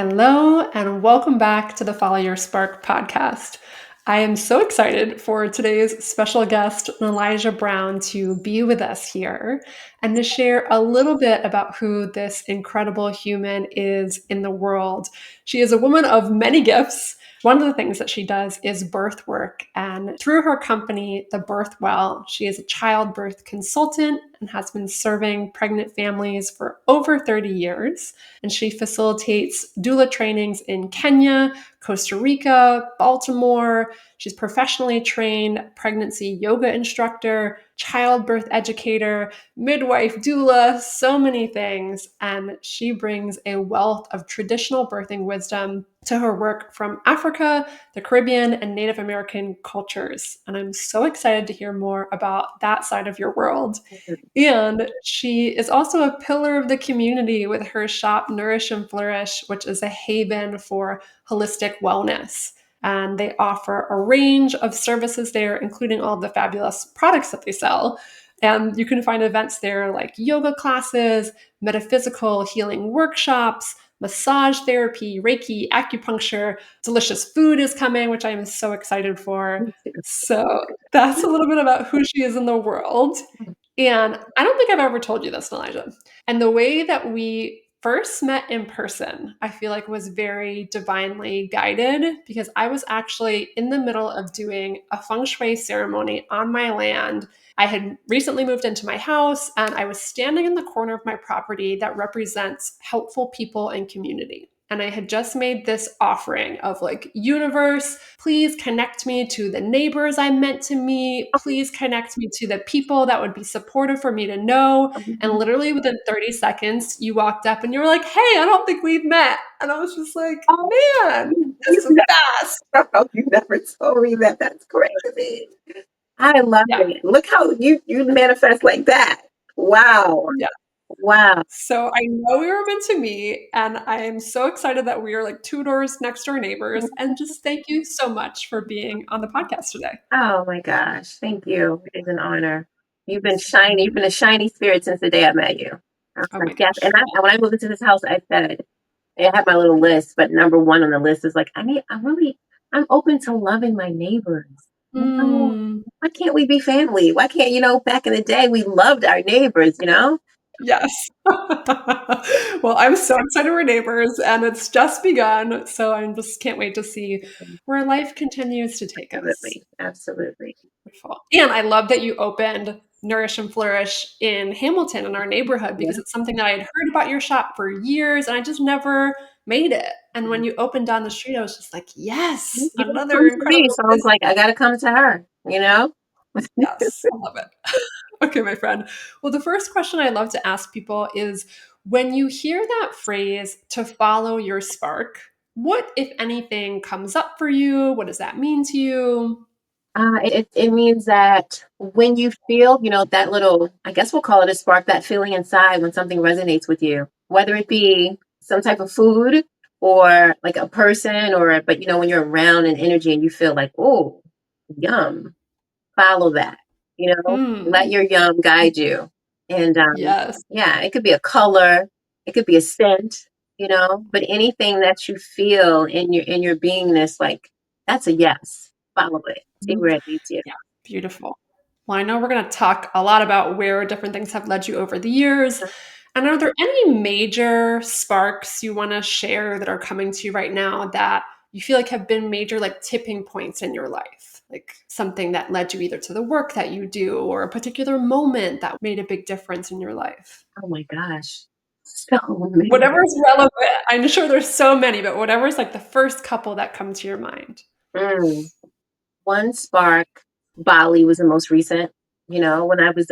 Hello, and welcome back to the Follow Your Spark podcast. I am so excited for today's special guest, Nilajah Brown, to be with us here and to share a little bit about who this incredible human is in the world. She is a woman of many gifts. One of the things that she does is birth work. And through her company, The Birth Well, she is a childbirth consultant and has been serving pregnant families for over 30 years. And she facilitates doula trainings in Kenya, Costa Rica, Baltimore. She's professionally trained pregnancy yoga instructor, childbirth educator, midwife, doula, so many things. And she brings a wealth of traditional birthing wisdom to her work from Africa, the Caribbean, and Native American cultures. And I'm so excited to hear more about that side of your world. And she is also a pillar of the community with her shop, Nourish and Flourish, which is a haven for holistic wellness. And they offer a range of services there, including all of the fabulous products that they sell. And you can find events there like yoga classes, metaphysical healing workshops, massage therapy, Reiki, acupuncture. Delicious food is coming, which I am so excited for. So that's a little bit about who she is in the world. And I don't think I've ever told you this, Nilajah. And the way that we first met in person, I feel like was very divinely guided because I was actually in the middle of doing a feng shui ceremony on my land. I had recently moved into my house and I was standing in the corner of my property that represents helpful people and community. And I had just made this offering of like, universe, please connect me to the neighbors I'm meant to meet. Please connect me to the people that would be supportive for me to know. And literally within 30 seconds, you walked up and you were like, hey, I don't think we've met. And I was just like, man, this is fast. You never told me that. That's crazy. I love Yeah. it. Look how you manifest like that. Wow. Yeah. Wow. So I know we were meant to meet, and I am so excited that we are like two doors next door neighbors. And just thank you so much for being on the podcast today. Oh my gosh. Thank you. It is an honor. You've been shiny. You've been a shiny spirit since the day I met you. I was Oh my like, yes. gosh. And when I moved into this house, I said, I had my little list, but number one on the list is like, I'm open to loving my neighbors. You know, Mm. why can't we be family? Why can't, back in the day, we loved our neighbors, Yes. Well, I'm so excited we're neighbors and it's just begun. So I just can't wait to see where life continues to take us. Absolutely. Absolutely. Wonderful. And I love that you opened Nourish and Flourish in Hamilton in our neighborhood Yeah. because it's something that I had heard about your shop for years and I just never made it. And when you opened down the street, I was just like, yes, You didn't another come to me, incredible so I was business. like, I gotta come to her. Yes, I love it. Okay, my friend. Well, the first question I love to ask people is when you hear that phrase to follow your spark, what, if anything, comes up for you? What does that mean to you? It means that when you feel, that little, I guess we'll call it a spark, that feeling inside when something resonates with you, whether it be some type of food or like a person but when you're around an energy and you feel like, oh, yum, follow that, let Mm, your yum guide you. And yes. yeah, it could be a color, it could be a scent, but anything that you feel in your beingness, like that's a yes, follow it, see Mhm. where it leads you. Yeah, beautiful. Well, I know we're going to talk a lot about where different things have led you over the years. And are there any major sparks you want to share that are coming to you right now that you feel like have been major like tipping points in your life? Like something that led you either to the work that you do or a particular moment that made a big difference in your life? Oh my gosh. So many. Whatever is relevant. I'm sure there's so many, but whatever is like the first couple that come to your mind. Mm. One spark, Bali was the most recent. When I was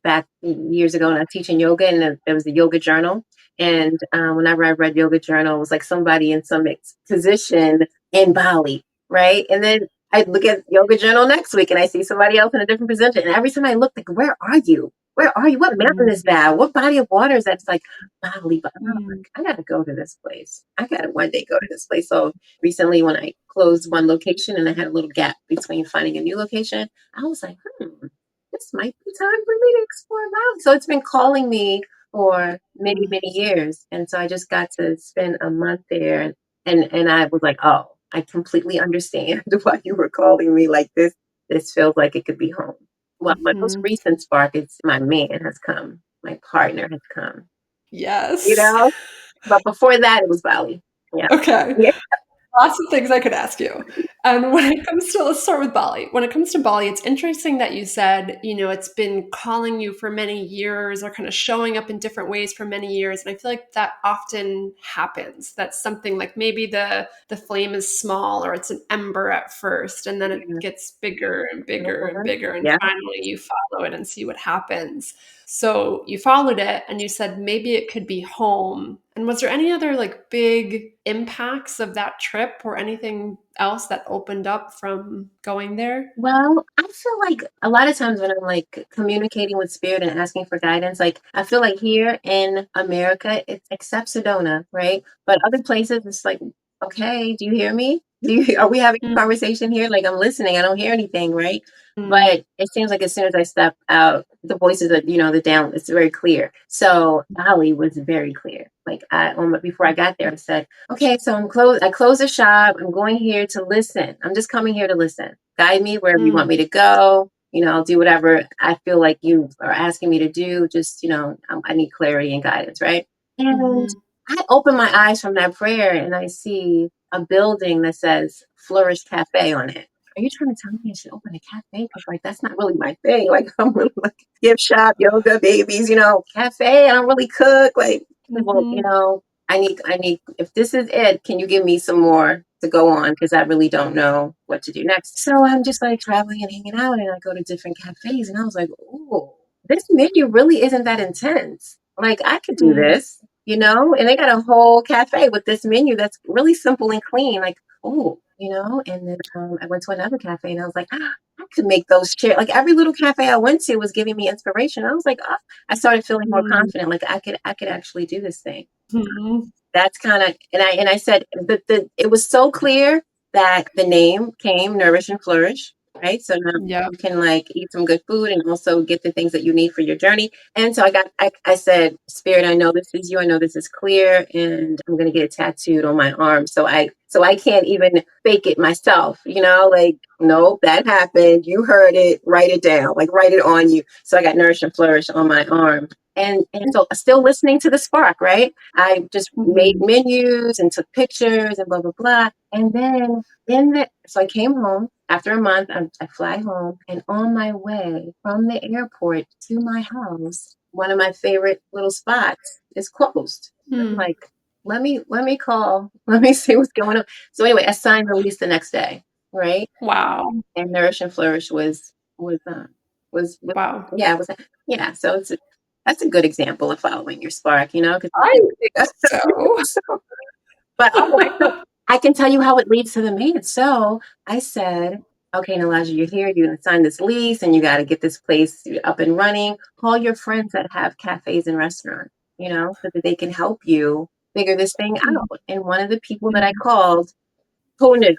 back years ago and I was teaching yoga and there was a yoga journal. And whenever I read yoga journal, it was like somebody in some position in Bali, right? And then I look at yoga journal next week and I see somebody else in a different position. And every time I look, like, where are you? Where are you? What mountain is that? What body of water is that? It's like Bali, but I'm Mm. like, I gotta go to this place. I gotta one day go to this place. So recently when I closed one location and I had a little gap between finding a new location, I was like, this might be time for me to explore Bali. So it's been calling me for many, Mm. many years. And so I just got to spend a month there, and I was like, oh, I completely understand why you were calling me like this. This feels like it could be home. Well, my most Mhm. recent spark is my man has come. My partner has come. You Yes. know? But before that, it was Bali. Yeah. Okay. Yeah. Lots of things I could ask you. And when it comes to let's start with Bali. When it comes to Bali, it's interesting that you said, it's been calling you for many years or kind of showing up in different ways for many years. And I feel like that often happens. That's something like maybe the flame is small or it's an ember at first, and then it gets bigger and bigger and Mhm. bigger, and Yeah. finally you follow it and see what happens. So you followed it and you said maybe it could be home. And was there any other like big impacts of that trip or anything else that opened up from going there? Well, I feel like a lot of times when I'm like communicating with spirit and asking for guidance, like I feel like here in America, it's except Sedona, right? But other places, it's like, okay, do you hear me? Are we having a Mm, conversation here? Like I'm listening, I don't hear anything, right? mm, But it seems like as soon as I step out, the voices are, the down, it's very clear. So Bali was very clear. Like before I got there, I said, okay, so I close the shop. I'm going here to listen. I'm just coming here to listen. Guide me wherever you want mm, me to go. I'll do whatever I feel like you are asking me to do. Just, I need clarity and guidance, right? And mhm, I open my eyes from that prayer and I see a building that says Flourish Cafe on it. Are you trying to tell me I should open a cafe? Because like that's not really my thing. Like I'm really like gift shop, yoga, babies, cafe. I don't really cook. Like, well, mhm, I need, if this is it, can you give me some more to go on? Because I really don't know what to do next. So I'm just like traveling and hanging out, and I go to different cafes, and I was like, oh, this menu really isn't that intense. Like, I could do mm, this, and they got a whole cafe with this menu that's really simple and clean. Like, oh, and then I went to another cafe, and I was like, I could make those chairs. Like, every little cafe I went to was giving me inspiration. I was like, oh, I started feeling more mm, confident. Like, I could actually do this thing. mhm. That's kind of, and I said the it was so clear that the name came Nourish and Flourish, right? So now Yep. you can like eat some good food and also get the things that you need for your journey. And so I said, Spirit, I know this is you. I know this is clear, and I'm gonna get it tattooed on my arm. So I can't even fake it myself. Like no, that happened. You heard it. Write it down. Like write it on you. So I got Nourish and Flourish on my arm. And so still listening to the spark, right? I just made Mhm, menus and took pictures and blah blah blah. And then so I came home after a month. I fly home, and on my way from the airport to my house, one of my favorite little spots is closed. I'm mm. like, let me call, let me see what's going on. So anyway, I signed release the next day, right? Wow. And Nourish and Flourish was Wow. yeah, it was yeah. So that's a good example of following your spark, because I think so. so, but so I can tell you how it leads to the man. So I said, okay, Nilajah, you're here. You're gonna sign this lease, and you got to get this place up and running. Call your friends that have cafes and restaurants, so that they can help you figure this thing Mm, out. And one of the people that I mm. called, who knew?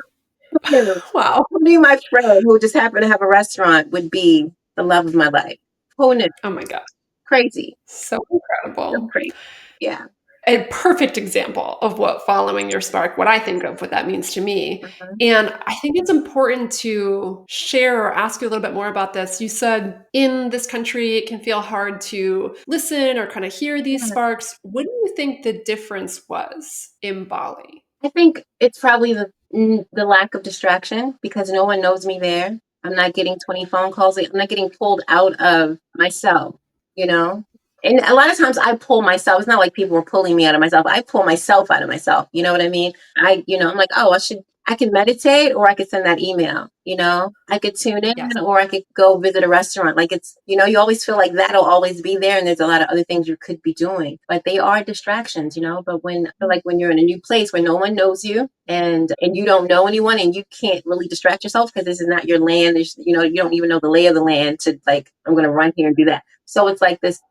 Who knew? Wow. Who knew my friend who just happened to have a restaurant would be the love of my life? Who knew? Oh my god. Crazy. So So incredible. crazy. Yeah. A perfect example of what following your spark, what I think of what that means to me. Mhm. And I think it's important to share or ask you a little bit more about this. You said in this country, it can feel hard to listen or kind of hear these Yeah. sparks. What do you think the difference was in Bali? I think it's probably the lack of distraction because no one knows me there. I'm not getting 20 phone calls. I'm not getting pulled out of myself, you know? And a lot of times I pull myself. It's not like people were pulling me out of myself. I pull myself out of myself. You know what I mean? I'm like, oh, I can meditate or I could send that email, I could tune Yes. in or I could go visit a restaurant. Like it's, you always feel like that'll always be there. And there's a lot of other things you could be doing, but they are distractions, but I feel like when you're in a new place where no one knows you and you don't know anyone and you can't really distract yourself because this is not your land. You don't even know the lay of the land to like, I'm going to run here and do that. So it's like this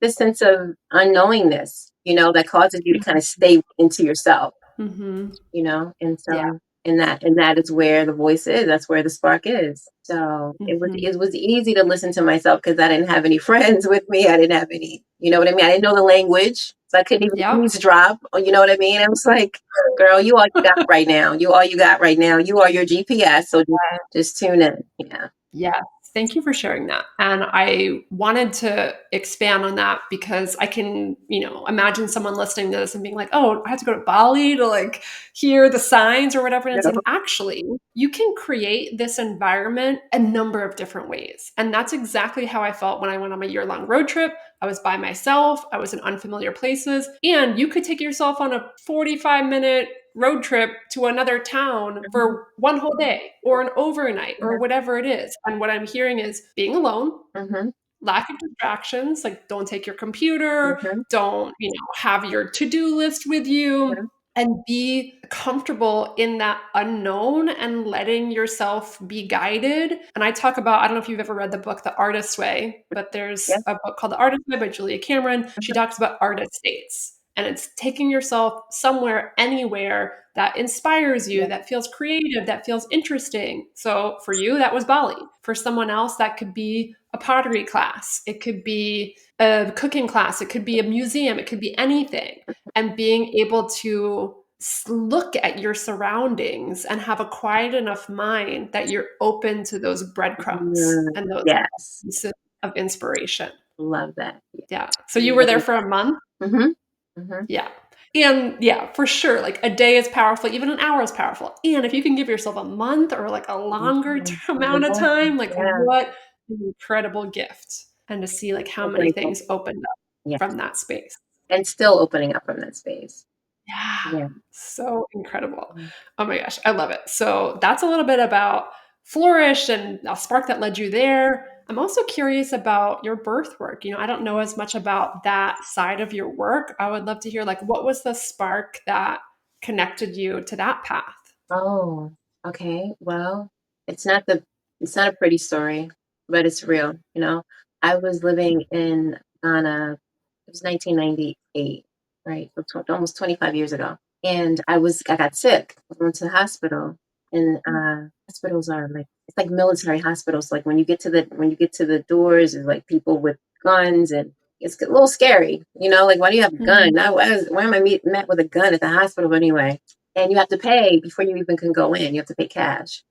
sense of unknowingness, that causes you to kind of stay into yourself, Hmm. and so Yeah. And that is where the voice is. That's where the spark is. So Mhm. it was easy to listen to myself because I didn't have any friends with me. I didn't have any, you know what I mean? I didn't know the language. So I couldn't even Yep. eavesdrop. Or you know what I mean? I was like, girl, you all you got right now. You all you got right now. You are your GPS. So just tune in. Yeah. Yes, thank you for sharing that. And I wanted to expand on that because I can, imagine someone listening to this and being like, "Oh, I have to go to Bali to like hear the signs or whatever." And it's like, No. actually, you can create this environment a number of different ways. And that's exactly how I felt when I went on my year-long road trip. I was by myself, I was in unfamiliar places, and you could take yourself on a 45-minute road trip to another town Mhm. for one whole day or an overnight or Yeah. whatever it is. And what I'm hearing is being alone, Mhm. lack of distractions, like don't take your computer, Mhm. don't, have your to-do list with Yeah. you and be comfortable in that unknown and letting yourself be guided. And I talk about, I don't know if you've ever read the book The Artist's Way, but Yeah. there's a book called The Artist's Way by Julia Cameron. She Mhm. talks about artist states. And it's taking yourself somewhere, anywhere that inspires you, Yeah. that feels creative, that feels interesting. So for you, that was Bali. For someone else, that could be a pottery class. It could be a cooking class. It could be a museum. It could be anything. And being able to look at your surroundings and have a quiet enough mind that you're open to those breadcrumbs and those Yes. pieces of inspiration. Love that. Yeah. So you were there for a month? Mhm. Mhm. Yeah. And yeah, for sure. Like a day is powerful, even an hour is powerful. And if you can give yourself a month or like a longer Mhm. amount of time, like Yeah. what an incredible gift. And to see like how So many grateful. things opened up Yeah. from that space. And still opening up from that space. Yeah. Yeah. So incredible. Mm. Oh my gosh, I love it. So that's a little bit about Flourish and a spark that led you there. I'm also curious about your birth work. I don't know as much about that side of your work. I would love to hear like what was the spark that connected you to that path? Oh, okay. Well, it's not the it's not a pretty story, but it's real, you know. I was living in Ghana. It was 1998, right? So almost 25 years ago. And I got sick. I went to the hospital, and hospitals are like it's like military hospitals. Like when you get to the doors, there's like people with guns, and it's a little scary, you know. Like why do you have a gun? Mhm. Why am I met with a gun at the hospital anyway? And you have to pay before you even can go in. You have to pay cash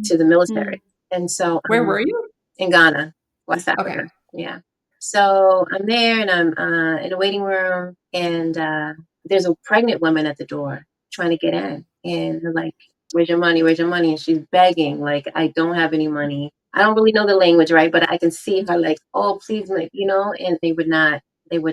to the Mm. military. And so Where were you? in Ghana, West Africa. Okay. Yeah. So I'm there and I'm in a waiting room, and there's a pregnant woman at the door trying to get in. And they're like, "Where's your money? Where's your money?" And she's begging, like, "I don't have any money." I don't really know the language, right? But I can see her like, "Oh, please, like, you know," and they wouldn't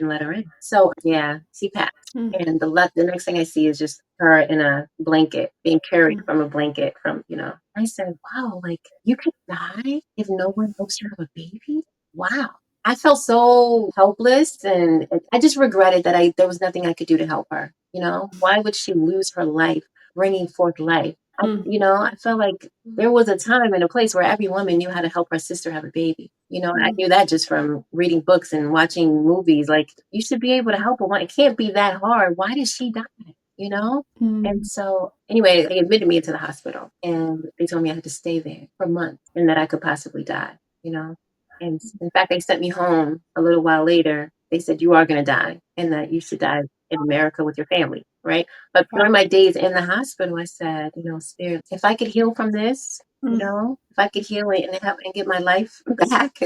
let her in. So yeah, she passed. Mm. And the next thing I see is just her in a blanket, being carried Mm. from a blanket from, you know. I said, wow, like you could die if no one helps you have a baby? Wow. I felt so helpless, and I just regretted that I there was nothing I could do to help her. You know, why would she lose her life bringing forth life? Mm. I felt like there was a time and a place where every woman knew how to help her sister have a baby. I Mm. knew that just from reading books and watching movies. Like, you should be able to help a woman. It can't be that hard. Why did she die? You know? And Mm. so, anyway, they admitted me into the hospital, and they told me I had to stay there for months and that I could possibly die, you know? And in fact, they sent me home a little while later. They said, you are going to die and that you should die in America with your family, right? But during Wow. my days in the hospital, I said, Spirit, if I could heal from this, Mm. if I could heal it and get my life back,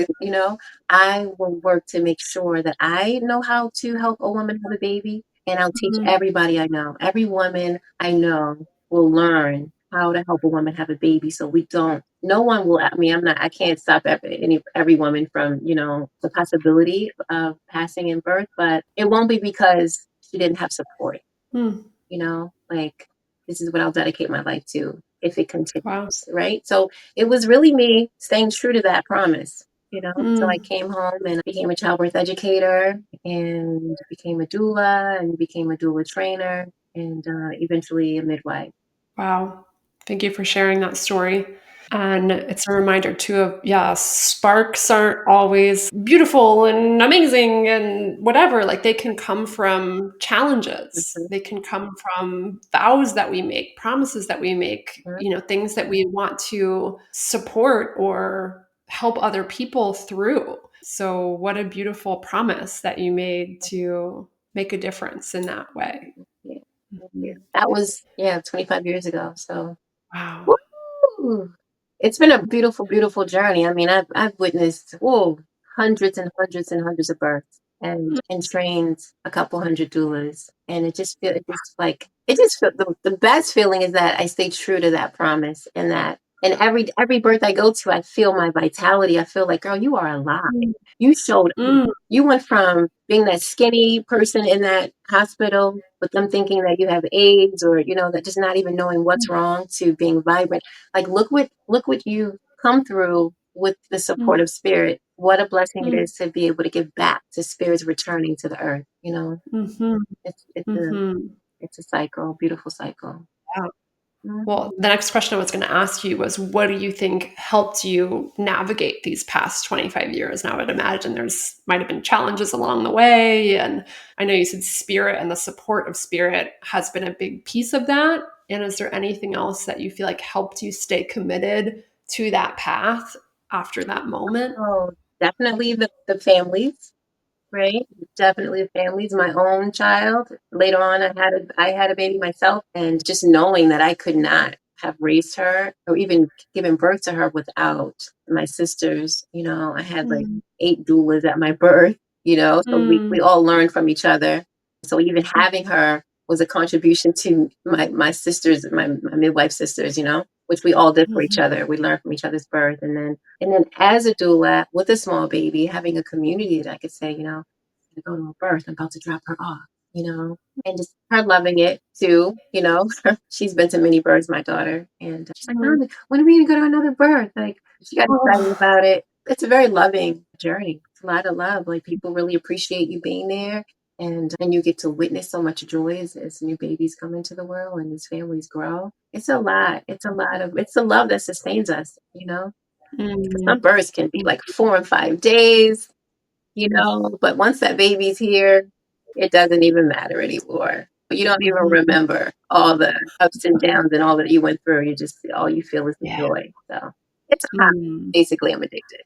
I will work to make sure that I know how to help a woman have a baby. And I'll teach Mhm. everybody I know. Every woman I know will learn how to help a woman have a baby so we don't no one will I can't stop every woman from the possibility of passing in birth, but it won't be because she didn't have support. Mm. Like, this is what I'll dedicate my life to if it Wow. continues, right? So it was really me staying true to that promise. So I Mm. came home and became a childbirth educator and became a doula and became a doula trainer and eventually a midwife. Wow. Thank you for sharing that story. And it's a reminder too of, yeah, sparks aren't always beautiful and amazing and whatever. Like they can come from challenges. Mhm. They can come from vows that we make, promises that we make, Mhm. things that we want to support or help other people through. So what a beautiful promise that you made to make a difference in that way. Yeah. Thank you. Mhm. That was, yeah, 25 years ago. So, Wow. woo! It's been a beautiful, beautiful journey. I mean, I've witnessed, whoa, hundreds and hundreds and hundreds of births and trained a couple hundred doulas. And it just like, it just feel the best feeling is that I stay true to that promise and that, and every birth I go to, I feel my vitality. I feel like, girl, you are alive. Mm. You showed Mm. you went from being that skinny person in that hospital with them thinking that you have AIDS or, that just not even knowing what's wrong to being vibrant. Like look what you've come through with the support Mm. of spirit. What a blessing it Mm. is to be able to give back to spirits returning to the earth. Mhm. It's Mhm. it's a cycle, beautiful cycle. Yeah. Well, Mhm. the next question I was gonna ask you was, what do you think helped you navigate these past 25 years? Now, I would imagine there's might have been challenges along the way, and I know you said spirit and the support of spirit has been a big piece of that. And is there anything else that you feel like helped you stay committed to that path after that moment? Oh, definitely the families. Right? Definitely the families. My own child. Later on, I had a baby myself, and just knowing that I could not have raised her or even given birth to her without my sisters. I had like Mm. 8 doulas at my birth. So we Mm. we all learned from each other. So even having her was a contribution to my sisters, my midwife sisters. Which we all did for each Mhm. other. We learned from each other's birth, and then as a doula with a small baby, having a community that I could say, to go to a birth. I'm about to drop her off, and just her loving it too. She's been to many births, my daughter, and she's like, Mm. Mom, when are we going to go to another birth? Like, she got excited Oh. about it. It's a very loving journey. It's a lot of love. Like, people really appreciate you being there. And you get to witness so much joy as new babies come into the world and as families grow. It's a lot. It's the love that sustains us. Mm. Some births can be like 4 and 5 days. But once that baby's here, it doesn't even matter anymore. You don't even Mhm. remember all the ups and downs and all that you went through. All you feel is the Yeah. joy. So it's a hobby. Mm. Basically, I'm addicted.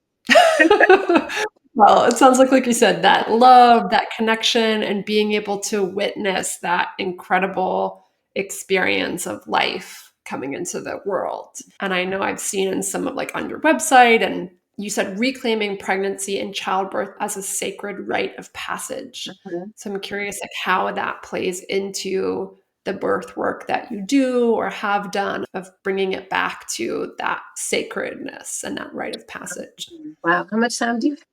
Well, it sounds like you said, that love, that connection, and being able to witness that incredible experience of life coming into the world. And I know I've seen in some of on your website, and you said reclaiming pregnancy and childbirth as a sacred rite of passage. Mhm. So I'm curious how that plays into the birth work that you do or have done of bringing it back to that sacredness and that rite of passage. Wow, how much time do you have?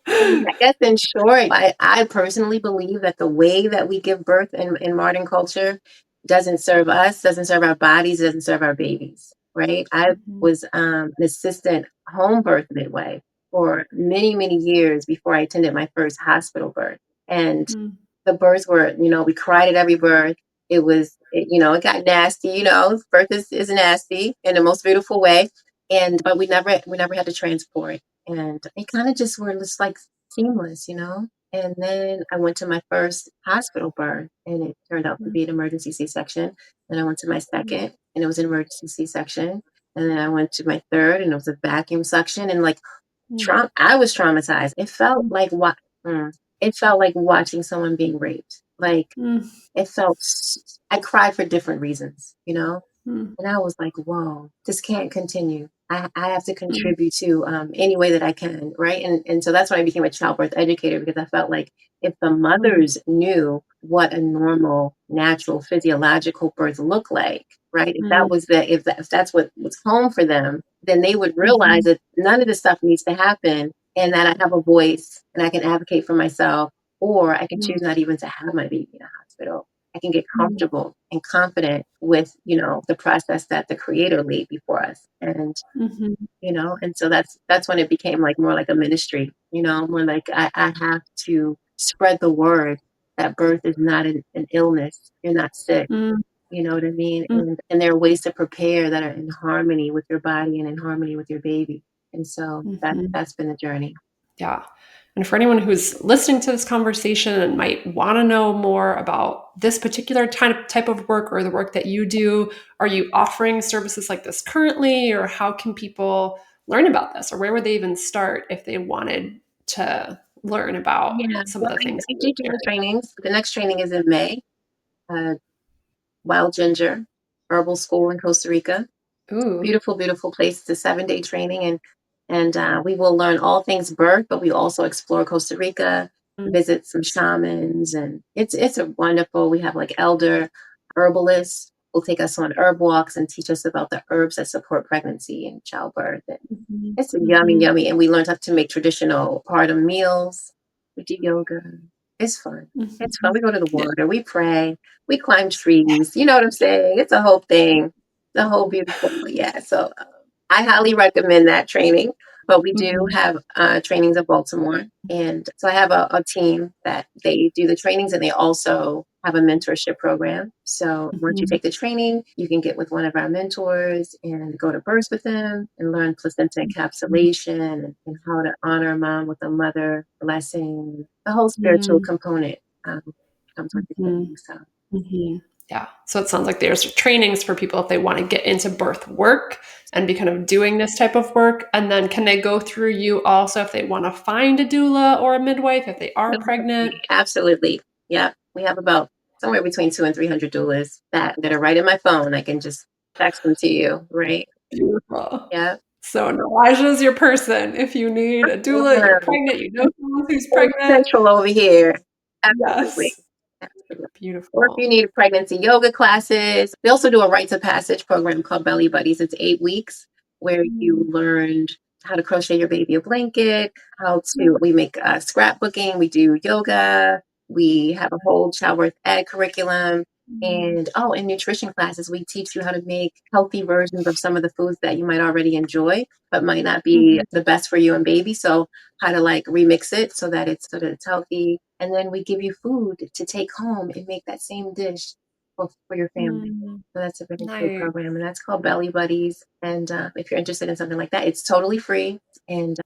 I guess in short, I personally believe that the way that we give birth in modern culture doesn't serve us, doesn't serve our bodies, doesn't serve our babies, right? I Mhm. was an assistant home birth midwife for many, many years before I attended my first hospital birth. And Mm. the births were, we cried at every birth. It got nasty. Birth is nasty in the most beautiful way. But we never had to transport. And it kind of just were just like seamless. And then I went to my first hospital birth and it turned out to Mm. be an emergency C-section. Then I went to my Mm. second and it was an emergency C-section. And then I went to my third and it was a vacuum suction and like Mm. I was traumatized. It felt like watching someone being raped. Like Mm. I cried for different reasons. Mm. And I was like, whoa, this can't continue. I have to Mm. contribute to any way that I can, right? And so that's when I became a childbirth educator because I felt like if the Mm. mothers knew what a normal, natural, physiological birth looked like, right? If that Mm. was if that's what was home for them, then they would realize Mhm. that none of this stuff needs to happen and that I have a voice and I can advocate for myself, or I can Mm. choose not even to have my baby in a hospital. I can get Mm. comfortable and confident with the process that the creator laid before us. Mhm. And so that's when it became like more like a ministry, more like I have to spread the word that birth is not an illness. You're not sick. Mm. You know what I mean? Mm, And there are ways to prepare that are in harmony with your body and in harmony with your baby. And so mhm. that's been the journey. Yeah. And for anyone who's listening to this conversation and might want to know more about this particular type of work or the work that you do, are you offering services like this currently, or how can people learn about this, or where would they even start if they wanted to learn about Yeah, some of well, the things I that do you're doula trainings. The next training is in May. Uh, Wild Ginger Herbal School in Costa Rica. sharing? Ooh. Beautiful, beautiful place. It's a 7-day training, and we will learn all things birth, but we also explore Costa Rica, Mm, visit some shamans, and it's a wonderful. We have like elder herbalists will take us on herb walks and teach us about the herbs that support pregnancy and childbirth. And mhm, it's yummy, mhm, yummy. And we learned how to make traditional partum meals. We do yoga. It's fun. It's fun. mhm. We go to the Yeah. water. We pray. We climb trees. You know what I'm saying? It's a whole thing. The whole beautiful. Yeah. So I highly recommend that training. But we do Mhm, have trainings in Baltimore. And so I have a team that they do the trainings and they also have a mentorship program. So once you mhm, take the training, you can get with one of our mentors and go to birth with them and learn placenta mhm, encapsulation and how to honor mom with a mother blessing. The whole spiritual mhm, component comes with the mhm. training. So Mhm. Yeah. So it sounds like there's trainings for people if they want to get into birth work and be kind of doing this type of work. And then can they go through you also if they want to find a doula or a midwife if they are pregnant? absolutely, absolutely. Yeah. We have about somewhere between 200 and 300 doulas that are right in my phone. I can just text them to you, right? Beautiful. Yeah. So Nilajah is your person. If you need a doula, you're Yeah. pregnant, you know someone who's It's pregnant. central over here. Absolutely. Yes. Absolutely. Or if Beautiful. you need pregnancy yoga classes, we also do a rite of passage program called Belly Buddies. It's 8 weeks where you Mm, learned how to crochet your baby a blanket, mm, we make scrapbooking, we do yoga, we have a whole childbirth ed curriculum. mm, And oh, in nutrition classes, we teach you how to make healthy versions of some of the foods that you might already enjoy, but might not be mhm, the best for you and baby. So how to like remix it so that it's healthy. And then we give you food to take home and make that same dish for your family. mm. So that's a really great Nice. program, and that's called Belly Buddies. And if you're interested in something like that, it's totally free and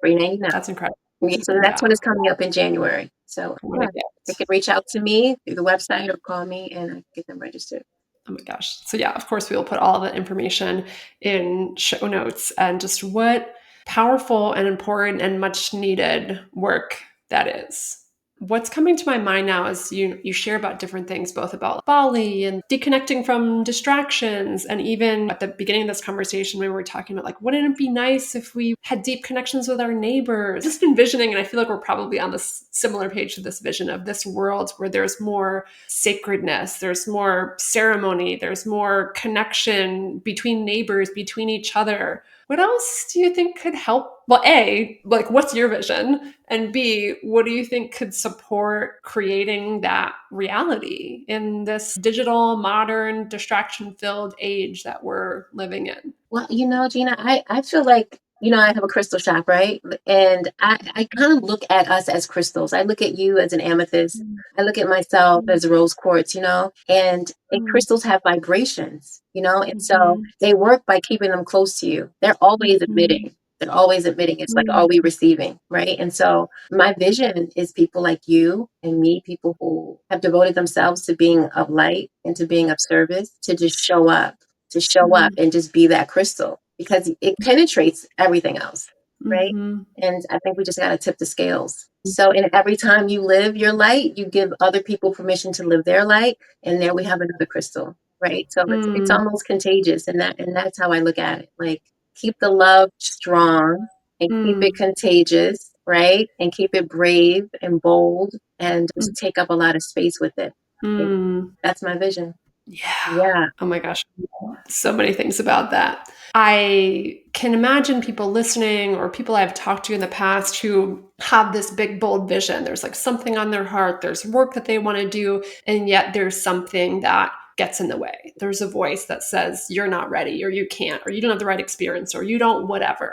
free 99. That's incredible. Yeah, so the next one Yeah. is coming up in January. So I'm gonna yeah, get they can reach out to me through the website or call me, and I can get them registered. Oh my gosh. So yeah, of course we will put all the information in show notes and just what powerful and important and much needed work that is. What's coming to my mind now is you share about different things, both about Bali and deconnecting from distractions. And even at the beginning of this conversation, we were talking about like, wouldn't it be nice if we had deep connections with our neighbors? Just envisioning, and I feel like we're probably on this similar page to this vision of this world where there's more sacredness, there's more ceremony, there's more connection between neighbors, between each other. What else do you think could help? Well, A, like what's your vision? And B, what do you think could support creating that reality in this digital, modern, distraction filled age that we're living in? Well, Gina, I feel like, I have a crystal shop, right? And I kind of look at us as crystals. I look at you as an amethyst. Mm, I look at myself mm, as rose quartz, and mm, crystals have vibrations, and so mhm, they work by keeping them close to you. They're always mhm, emitting. They're always admitting. It's like, are mm, we receiving? Right. And so my vision is people like you and me, people who have devoted themselves to being of light and to being of service, to show up mm, and just be that crystal because it penetrates everything else, right? mhm, And I think we just got to tip the scales. So, and every time you live your light, you give other people permission to live their light, and there we have another crystal, right? So it's mm, almost contagious, and that's how I look at it. Like keep the love strong and keep it mm, contagious, right? And keep it brave and bold, and mm, just take up a lot of space with it. Right? mm. That's my vision. Yeah. Yeah. Oh my gosh. So many things about that. I can imagine people listening or people I've talked to in the past who have this big, bold vision. There's like something on their heart, there's work that they want to do, and yet there's something that gets in the way. There's a voice that says you're not ready, or you can't, or you don't have the right experience, or you don't whatever.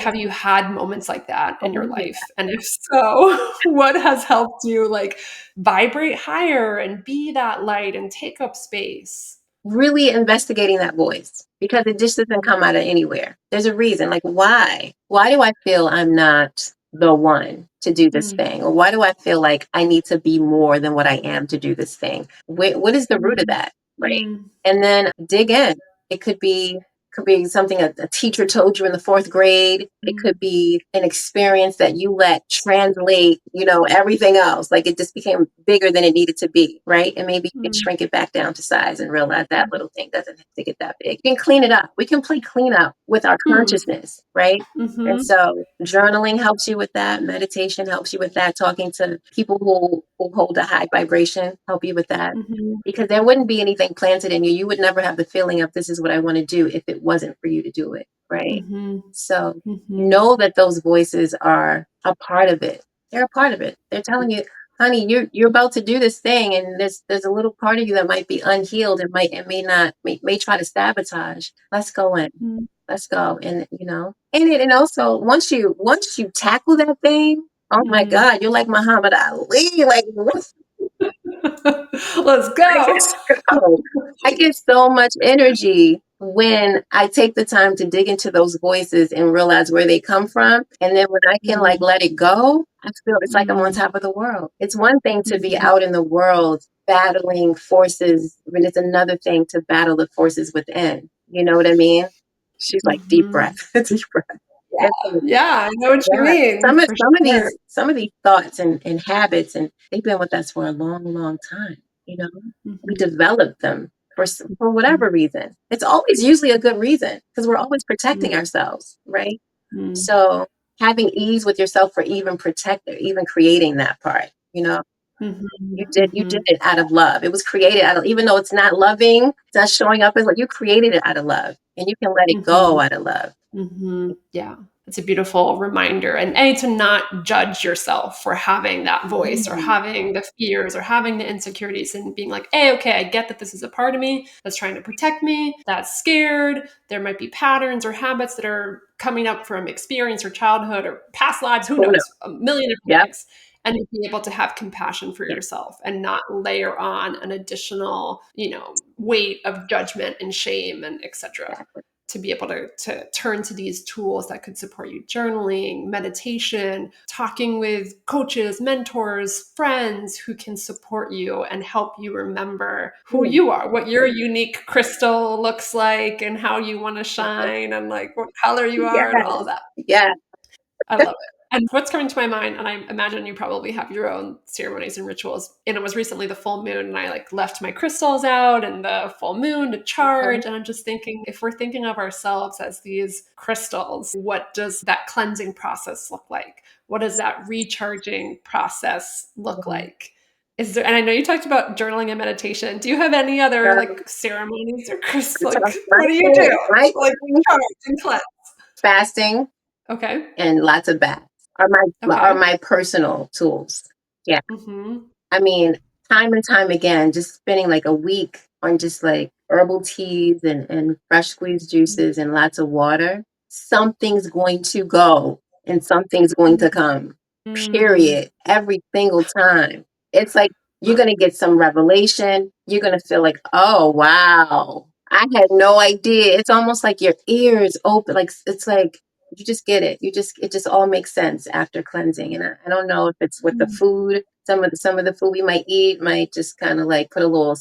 Have you had moments like that in your Oh, yeah. life? And if so, what has helped you like vibrate higher and be that light and take up space? Really investigating that voice, because it just doesn't come out of anywhere. There's a reason. Like, why? Why do I feel I'm not the one to do this Mm, thing? Or why do I feel like I need to be more than what I am to do this thing? What is the root of mm, that? Right. mm, And then dig in. It could be something a teacher told you in the fourth grade. It mm, could be an experience that you let translate, everything else. Like it just became bigger than it needed to be, right? And maybe you can mm, shrink it back down to size and realize that little thing doesn't have to get that big. You can clean it up. We can play cleanup with our mm, consciousness, right? And mhm, so journaling helps you with that. Meditation helps you with that. Talking to people who hold a high vibration help you with that, mhm, because there wouldn't be anything planted in you. You would never have the feeling of this is what I want to do if it wasn't for you to do it, right? mhm, So mhm, know that those voices are a part of it. They're a part of it. They're telling you, honey, you're about to do this thing, and there's a little part of you that might be unhealed and may try to sabotage. Let's go in. mm. Let's go. And and also once you tackle that thing, oh my Mm. God, you're like Muhammad Ali. Like what? Let's I go. just go. I get so much energy when I take the time to dig into those voices and realize where they come from. And then when I can like Mm, let it go, I feel it's like I'm on mm, top of the world. It's one thing to be mhm, out in the world battling forces, but it's another thing to battle the forces within. You know what I mean? She's like deep breath, mhm. deep breath. And so, Yeah, I know what you yeah, mean, for sure. some of these thoughts and habits, and they've been with us for a long, long time. You know, we Mhm, develop them for mhm, whatever reason. It's always usually a good reason, because we're always protecting mm, ourselves, right? mm, So having ease with yourself for even creating that part, mhm, you did mhm, it out of love. It was created out of, even though it's not loving, it's not showing up as like, you created it out of love, and you can let it go mhm. out of love. Yeah, it's a beautiful reminder, and to not judge yourself for having that voice or Mhm. having the fears or having the insecurities and being like, hey, okay, I get that this is a part of me that's trying to protect me, that's scared. There might be patterns or habits that are coming up from experience or childhood or past lives, who Who knows? knows, a million different Yep. things. And to be able to have compassion for Yeah, yourself and not layer on an additional, weight of judgment and shame and etc., exactly. to be able to turn to these tools that could support you: journaling, meditation, talking with coaches, mentors, friends who can support you and help you remember who Mm. you are, what your unique crystal looks like, and how you want to shine, and like what color you are, and all of Yes. that. Yeah. I love it. And what's coming to my mind, and I imagine you probably have your own ceremonies and rituals. And it was recently the full moon, and I like left my crystals out in the full moon to Okay. charge. And I'm just thinking, if we're thinking of ourselves as these crystals, what does that cleansing process look like? What does that recharging process look Mhm. like? Is there, and I know you talked about journaling and meditation. Do you have any other Um, like ceremonies or crystals? so Like, what do you do? my Like, thing, charge and cleanse. fasting Okay. and lots of baths are Okay. my personal tools. Yeah. Mm-hmm. I mean, time and time again, just spending like a week on just like herbal teas and fresh squeezed juices and lots of water, something's going to go and something's going to come. Mm. Period. Every single time. It's like you're going to get some revelation. You're going to feel like, oh, wow. I had no idea. It's almost like your ears open. Like it's like you just get it. It just all makes sense after cleansing. And I don't know if it's with the Mm. food. Some of the food we might eat might just kind of like put a little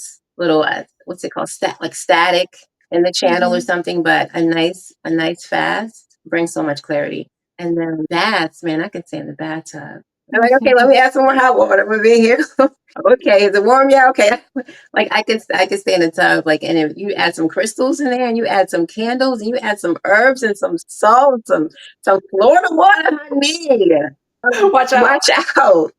what's it called, static in the channel or Mhm. something. But a nice fast brings so much clarity. And then baths, man, I can stay in the bathtub. I'm like, okay, let Mhm. me add some more hot water. We're being here. Okay, is it warm? Yeah, okay. Like I could stay in the tub, like, and if you add some crystals in there, and you add some candles, and you add some herbs and some salt, some Florida water, honey. Watch out. Watch out.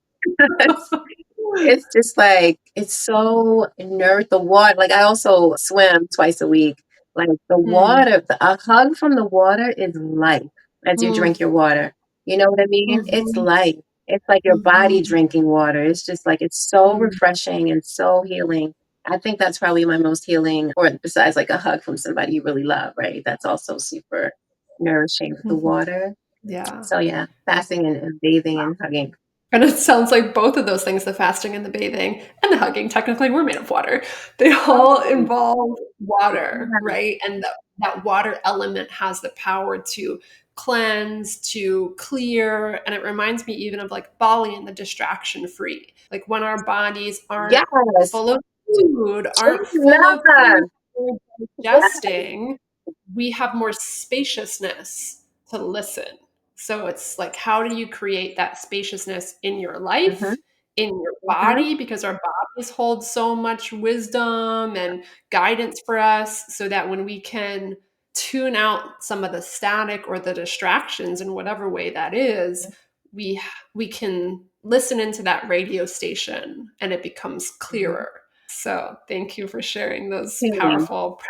It's just like it's so inert. The water, like I also swim twice a week. Like the Mm. water, a hug from the water is life as you Mm. drink your water. You know what I mean? It's Mhm. life. It's like your body Mhm. drinking water. It's just like it's so Mm. refreshing and so healing. I think that's probably my most healing, or besides like a hug from somebody you really love, right? That's also super nourishing with the water. Yeah. So yeah, fasting and bathing and hugging. And it sounds like both of those things, the fasting and the bathing and the hugging, technically we're made of water. They all Oh, involve water, yeah. right? And that water element has the power to cleanse, to clear. And it reminds me even of like Bali and the distraction free. Like when our bodies aren't Yes. full of food, aren't full of Love. things we're digesting, we have more spaciousness to listen. So it's like, how do you create that spaciousness in your Mm-hmm, life, in your mm-hmm, body? Because our bodies hold so much wisdom and guidance for us, so that when we can tune out some of the static or the distractions in whatever way that is, we we can listen into that radio station and it becomes mm-hmm. clearer. So thank you for sharing those Healing. powerful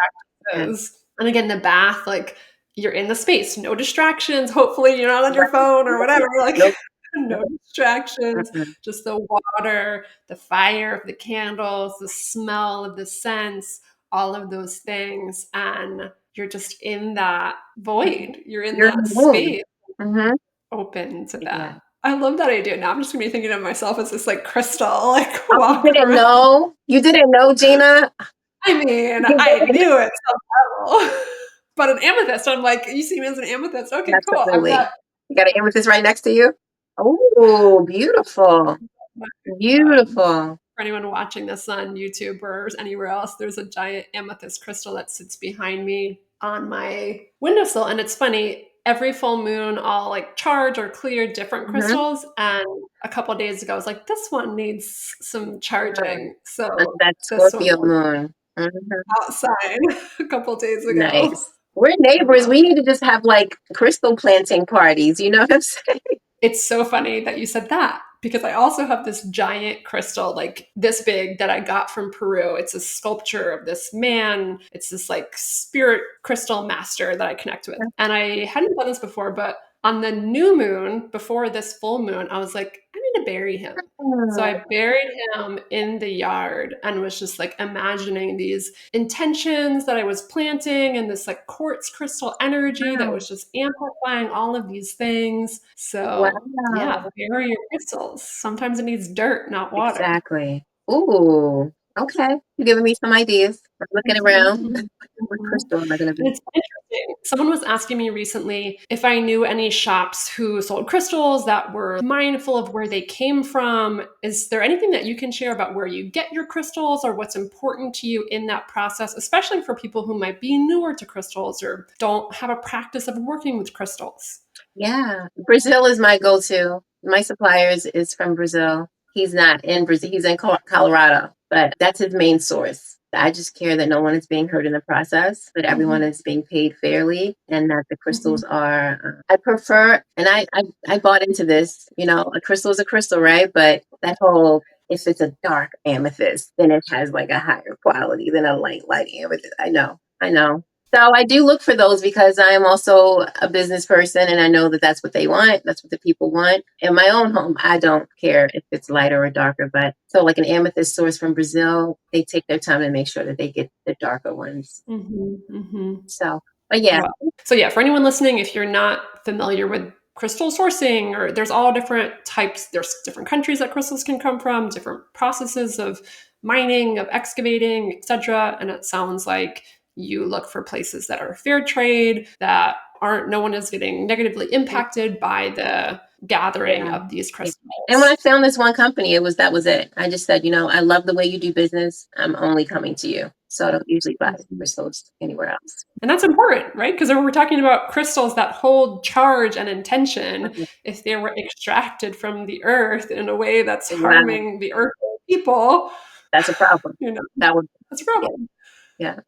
Yeah. practices. And again, the bath, like you're in the space, no distractions. Hopefully, you're not on your Right. phone or whatever. Like, Nope. no distractions, Mm-mm. just the water, the fire of the candles, the smell of the scents, all of those things. And you're just in that void, you're in You're in that the womb. space Mm-hmm. open to Yeah. that. I love that idea. Now I'm just gonna be thinking of myself as this like crystal, like Oh, you walking didn't around. know? You didn't know, Gina? I mean, You I didn't. knew it some level. But an amethyst, I'm like, you see me as an amethyst. Okay, cool. I've got Absolutely. You got an amethyst right next to you? Oh, beautiful. Beautiful. for anyone watching this on YouTube or anywhere else, there's a giant amethyst crystal that sits behind me on my windowsill. And it's funny, every full moon, I'll like charge or clear different Mm-hmm. crystals. And a couple of days ago, I was like, this one needs some charging. Under So that this one Scorpio was moon. Mhm. outside a couple of days ago. Nice. We're neighbors. We need to just have like crystal planting parties. You know what I'm saying? It's so funny that you said that because I also have this giant crystal, like this big, that I got from Peru. It's a sculpture of this man. It's this like spirit crystal master that I connect with. And I hadn't done this before, but on the new moon, before this full moon, I was like, I need to bury him. So Mm, I buried him in the yard and was just like imagining these intentions that I was planting and this like quartz crystal energy that wow. was just amplifying all of these things. So yeah, Wow. bury your crystals. Sometimes it needs dirt, not water. Exactly. Ooh. Okay. You're giving me some ideas. I'm looking Mhm, around. mhm, What mhm. crystal am I going to And be? it's interesting. Someone was asking me recently if I knew any shops who sold crystals that were mindful of where they came from. Is there anything that you can share about where you get your crystals or what's important to you in that process, especially for people who might be newer to crystals or don't have a practice of working with crystals? Yeah. Brazil is my go-to. My supplier is from Brazil. He's not in Brazil. He's in Colorado, but that's his main source. I just care that no one is being hurt in the process, but everyone Mhm, is being paid fairly, and that the mhm, crystals are. I prefer, and I bought into this. You know, a crystal is a crystal, right? But that whole, if it's a dark amethyst, then it has like a higher quality than a light amethyst. I know. So I do look for those because I am also a business person and I know that that's what they want. That's what the people want. In my own home, I don't care if it's lighter or darker. But so, like an amethyst source from Brazil, they take their time and make sure that they get the darker ones. mhm, mhm. So, but yeah, Wow. So yeah, for anyone listening, if you're not familiar with crystal sourcing, or there's all different types, there's different countries that crystals can come from, different processes of mining, of excavating, etc. And it sounds like you look for places that are fair trade, that aren't no one is getting negatively impacted by the gathering yeah. of these Yeah. And when I crystals. found this one company, that was it. I just said, I love the way you do business. I'm only coming to you. So I don't usually buy Mhm. crystals anywhere else. And that's important, right? Because we're talking about crystals that hold charge and intention. If they were extracted from the earth in a way that's Wow, harming the earth people, that's a problem. you know, That would, that's a yeah, problem. yeah.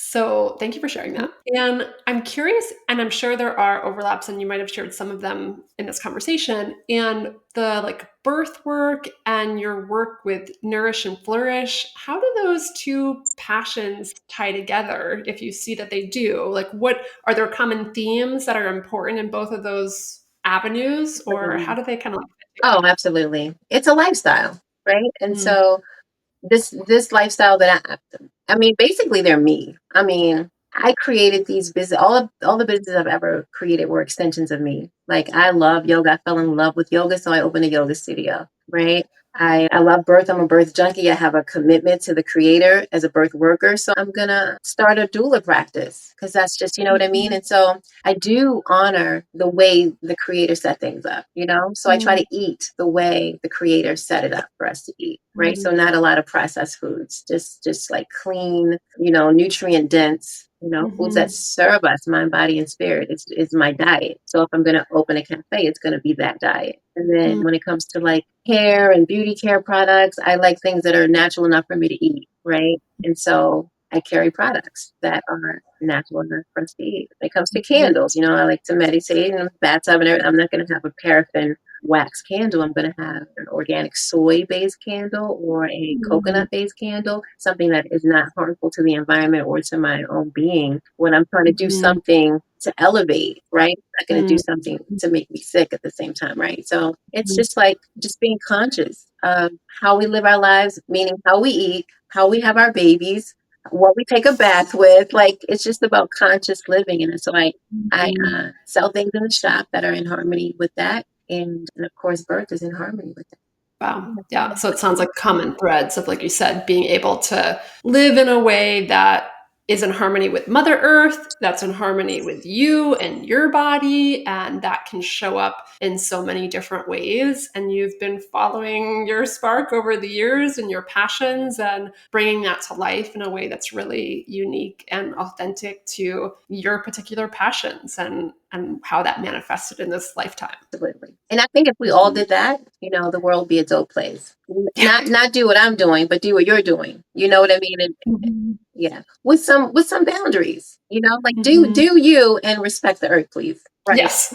So thank you for sharing that. And I'm curious, and I'm sure there are overlaps, and you might have shared some of them in this conversation. And the like birth work and your work with Nourish and Flourish, how do those two passions tie together if you see that they do? Like what are there common themes that are important in both of those avenues, or how Absolutely. do they kind of like fit Oh, together? absolutely. It's a lifestyle, right? And Mm, so this lifestyle that I mean, basically they're me. I mean, I created these business, all the businesses I've ever created were extensions of me. Like I love yoga. I fell in love with yoga, so I opened a yoga studio, right? I love birth. I'm a birth junkie. I have a commitment to the creator as a birth worker. So I'm gonna start a doula practice because that's just, you know what I mean? And so I do honor the way the creator set things up, you know? So I try to eat the way the creator set it up for us to eat, right? So not a lot of processed foods, just like clean, you know, nutrient dense, you know, foods that serve us, mind, body, and spirit. It's my diet. So if I'm gonna open a cafe, it's gonna be that diet. And then when it comes to like hair and beauty care products, I like things that are natural enough for me to eat, right? And so I carry products that are natural enough for us to eat. When it comes to candles, you know, I like to meditate in the bathtub and everything. I'm not going to have a paraffin wax candle. I'm going to have an organic soy based candle or a coconut based candle, something that is not harmful to the environment or to my own being when I'm trying to do something to elevate, right? I'm not going to do something to make me sick at the same time, right? So it's just like just being conscious of how we live our lives, meaning how we eat, how we have our babies, what we take a bath with. Like it's just about conscious living. And so I sell things in the shop that are in harmony with that. And of course, birth is in harmony with that. Wow. Yeah. So it sounds like common threads of, like you said, being able to live in a way that is in harmony with Mother Earth, that's in harmony with you and your body, and that can show up in so many different ways. And you've been following your spark over the years and your passions and bringing that to life in a way that's really unique and authentic to your particular passions and how that manifested in this lifetime. Absolutely. And I think if we all did that, you know, the world would be a dope place. Yeah. Not do what I'm doing, but do what you're doing. You know what I mean? And Mhm. yeah, with some boundaries. You know, like Mhm. do you and respect the earth, please. Right. Yes.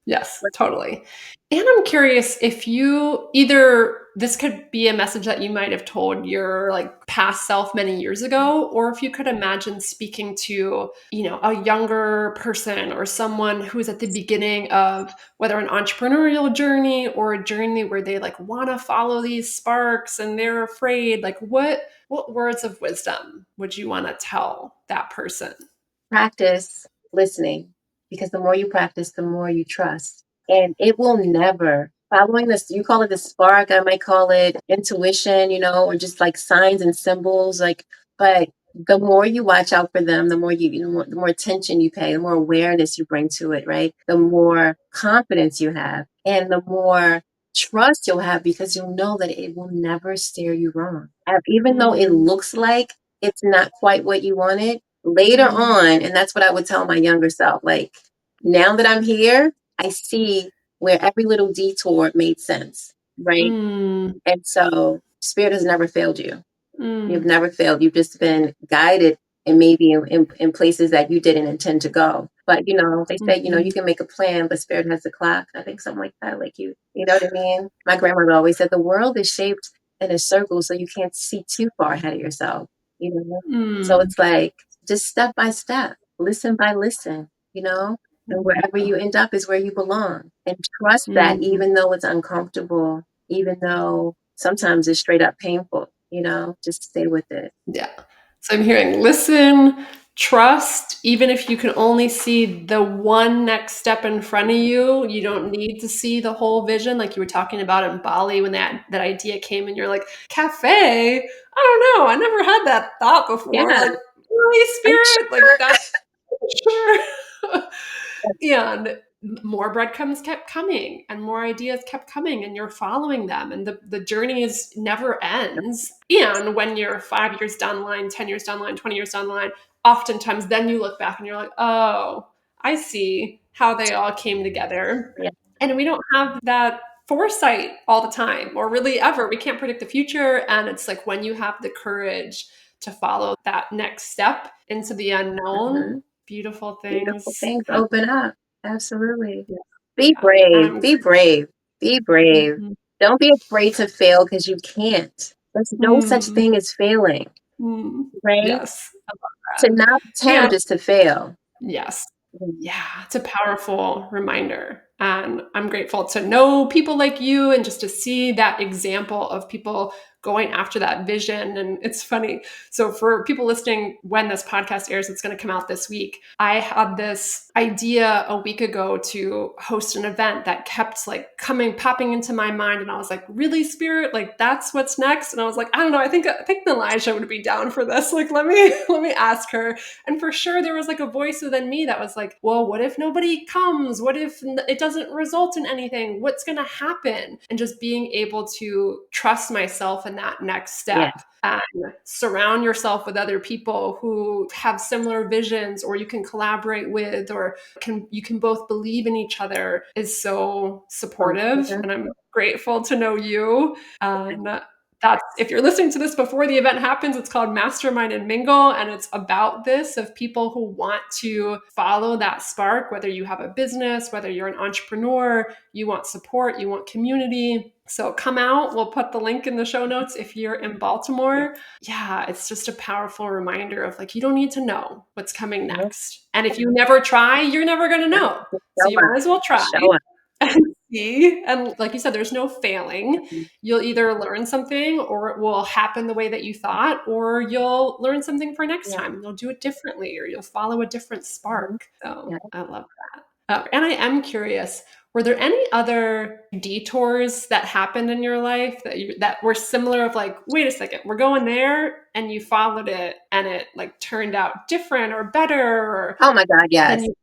Yes, totally. And I'm curious if you either this could be a message that you might have told your like past self many years ago, or if you could imagine speaking to, a younger person or someone who's at the beginning of whether an entrepreneurial journey or a journey where they like want to follow these sparks and they're afraid, like what words of wisdom would you want to tell that person? Practice listening because the more you practice, the more you trust. And it will never, following this, you call it the spark, I might call it intuition, you know, or just like signs and symbols. Like, but the more you watch out for them, the more the more attention you pay, the more awareness you bring to it, right? The more confidence you have and the more trust you'll have because you'll know that it will never steer you wrong. Even though it Mm, looks like it's not quite what you wanted, later mm, on, and that's what I would tell my younger self, like now that I'm here, I see where every little detour made sense, right? mm, And so spirit has never failed you. You've mm, never failed. You've just been guided and maybe in places that you didn't intend to go. But you know, they say, you know, you mhm. can make a plan, but spirit has the clock. I think something like that. Like you know what I mean? My grandmother always said the world is shaped in a circle, so you can't see too far ahead of yourself. You know? So Mm, it's like just step by step, listen by listen, you know? And wherever yeah. you end up is where you belong. And trust that Mm, even though it's uncomfortable, even though sometimes it's straight up painful, you know, just stay with it. yeah. So I'm hearing listen, trust, even if you can only see the one next step in front of you, you don't need to see the whole vision. Like you were talking about in Bali when that idea came and you're like, cafe? I don't know. I never had that thought before. Yeah, Like, really, are you spirit? Like sure? that's sure. And more breadcrumbs kept coming and more ideas kept coming and you're following them and the journey is never ends. And when you're 5 years down the line, 10 years down the line, 20 years down the line, oftentimes then you look back and you're like, oh, I see how they all came together. Yeah. And we don't have that foresight all the time or really ever. We can't predict the future. And it's like when you have the courage to follow that next step into the unknown, Hmm. beautiful Beautiful things things happen. open up. Absolutely. Yeah, Be yeah. And brave. I'm Be brave. Be brave. mhm. Don't be afraid to fail because you can't. There's no such Mm, thing as failing, mm. right? Yes, I love To that. not And attempt is to fail. yes. Mhm. Yeah, it's a powerful reminder. And I'm grateful to know people like you and just to see that example of people going after that vision. And it's funny. So for people listening, when this podcast airs, it's going to come out this week. I had this idea a week ago to host an event that kept like popping into my mind. And I was like, really, Spirit? Like, that's what's next? And I was like, I don't know. I think Nilajah would be down for this. Like, let me ask her. And for sure, there was like a voice within me that was like, well, what if nobody comes? What if it doesn't result in anything? What's going to happen? And just being able to trust myself in that next step. Yes. And surround yourself with other people who have similar visions, or you can collaborate with, or you can both believe in each other, is so supportive. Mhm. And I'm grateful to know you. That's, if you're listening to this before the event happens, it's called Mastermind and Mingle. And it's about this, of people who want to follow that spark, whether you have a business, whether you're an entrepreneur, you want support, you want community. So come out. We'll put the link in the show notes if you're in Baltimore. Yeah, it's just a powerful reminder of like, you don't need to know what's coming Nope. next. And if you never try, you're never going to know. So Show you up. might as well try Show up. and see. And like you said, there's no failing. Mhm. You'll either learn something, or it will happen the way that you thought, or you'll learn something for next Yeah. time. You'll do it differently, or you'll follow a different Mhm. spark. So Yeah. I love that. And I am curious, were there any other detours that happened in your life that were similar, of like, wait a second, we're going there, and you followed it and it like turned out different or better, or Oh my God, than yes. you